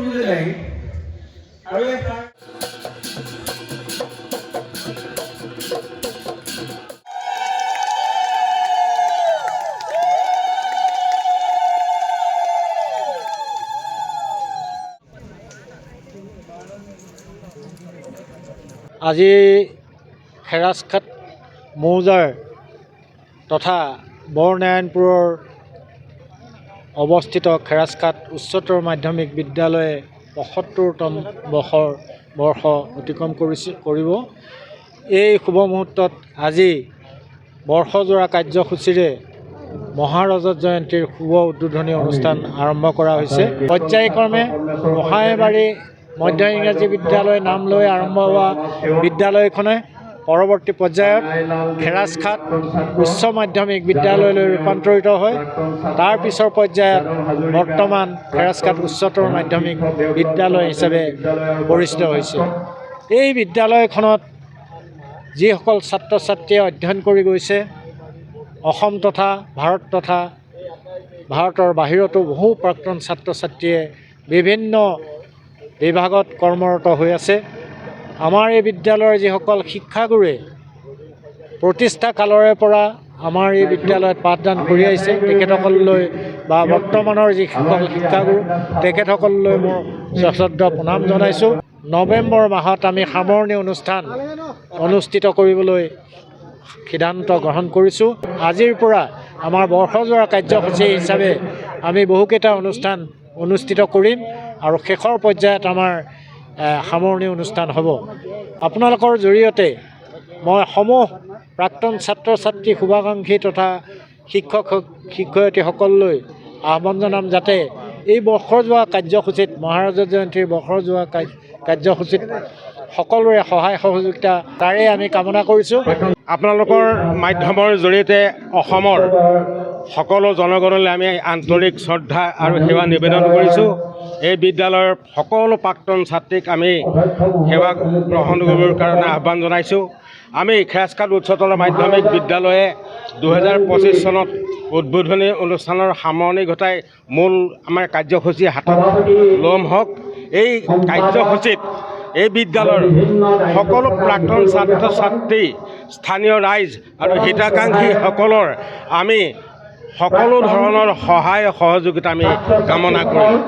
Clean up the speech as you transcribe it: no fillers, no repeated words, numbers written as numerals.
বুজে নাই আৰু আজি খেৰাজখাট মৌজাৰ তথা বৰনাৰায়ণপুৰৰ অৱস্থিত খেৰাজখাট উচ্চতৰ মাধ্যমিক বিদ্যালয়ে ৭৫তম বৰ্ষ অতিক্ৰম কৰিব। এই শুভ মুহূৰ্তত আজি বৰ্ষজোৰা কাৰ্যসূচীৰে মহাৰজত জয়ন্তীৰ শুভ উদ্বোধনী অনুষ্ঠান আৰম্ভ কৰা হৈছে। পৰ্যায়ক্ৰমে গোহাঁইবাৰী মধ্য ইংৰাজী বিদ্যালয় নাম লৈ আৰম্ভ হোৱা বিদ্যালয়খনে পৰৱৰ্তী পৰ্যায়ত খেৰাজখাট উচ্চ মাধ্যমিক বিদ্যালয়লৈ ৰূপান্তৰিত হয়। তাৰ পিছৰ পৰ্যায়ত বৰ্তমান খেৰাজখাট উচ্চতৰ মাধ্যমিক বিদ্যালয় হিচাপে পৰিচিত হৈছে। এই বিদ্যালয়খনত যিসকল ছাত্ৰ ছাত্ৰীয়ে অধ্যয়ন কৰি গৈছে, অসম তথা ভাৰতৰ বাহিৰতো বহু প্ৰাক্তন ছাত্ৰ ছাত্ৰীয়ে বিভিন্ন বিভাগত কৰ্মৰত হৈ আছে। আমাৰ এই বিদ্যালয়ৰ যিসকল শিক্ষাগুৰুৱে প্ৰতিষ্ঠা কালৰে পৰা আমাৰ এই বিদ্যালয়ত পাঠদান কৰি আহিছে, তেখেতসকললৈ বা বৰ্তমানৰ যিসকল শিক্ষাগুৰু তেখেতসকললৈ মোৰ সশ্ৰদ্ধ প্ৰণাম জনাইছোঁ। নৱেম্বৰ মাহত আমি সামৰণি অনুষ্ঠান অনুষ্ঠিত কৰিবলৈ সিদ্ধান্ত গ্ৰহণ কৰিছোঁ। আজিৰ পৰা আমাৰ বৰ্ষজোৰা কাৰ্যসূচী হিচাপে আমি বহুকেইটা অনুষ্ঠান অনুষ্ঠিত কৰিম আৰু শেষৰ পৰ্যায়ত আমাৰ সামৰণি অনুষ্ঠান হ'ব। আপোনালোকৰ জৰিয়তে মই সমূহ প্ৰাক্তন ছাত্ৰ ছাত্ৰী, শুভাকাংক্ষী তথা শিক্ষক শিক্ষয়িত্ৰীসকললৈ আহ্বান জনাম যাতে এই বৰ্ষজোৰা কাৰ্যসূচীত, মহাৰজত জয়ন্তীৰ বৰ্ষজোৰা কাৰ্যসূচীত সকলোৰে সহায় সহযোগিতা তাৰে আমি কামনা কৰিছোঁ। আপোনালোকৰ মাধ্যমৰ জৰিয়তে অসমৰ সকলো জনগণলৈ আমি আন্তৰিক শ্ৰদ্ধা আৰু সেৱা নিবেদন কৰিছোঁ। এই বিদ্যালয়ৰ সকলো প্ৰাক্তন ছাত্ৰীক আমি সেৱা গ্ৰহণ কৰিবৰ কাৰণে আহ্বান জনাইছোঁ। আমি খেৰাজখাট উচ্চতৰ মাধ্যমিক বিদ্যালয়ে 2025 চনত উদ্বোধনী অনুষ্ঠানৰ সামৰণি ঘটাই মূল আমাৰ কাৰ্যসূচী হাতত ল'ম হওক। এই কাৰ্যসূচীত এই বিদ্যালয়ৰ সকলো প্ৰাক্তন ছাত্ৰ ছাত্ৰী, স্থানীয় ৰাইজ আৰু হিতাকাংক্ষীসকলৰ আমি সকলো ধৰণৰ সহায় সহযোগিতা আমি কামনা কৰিম।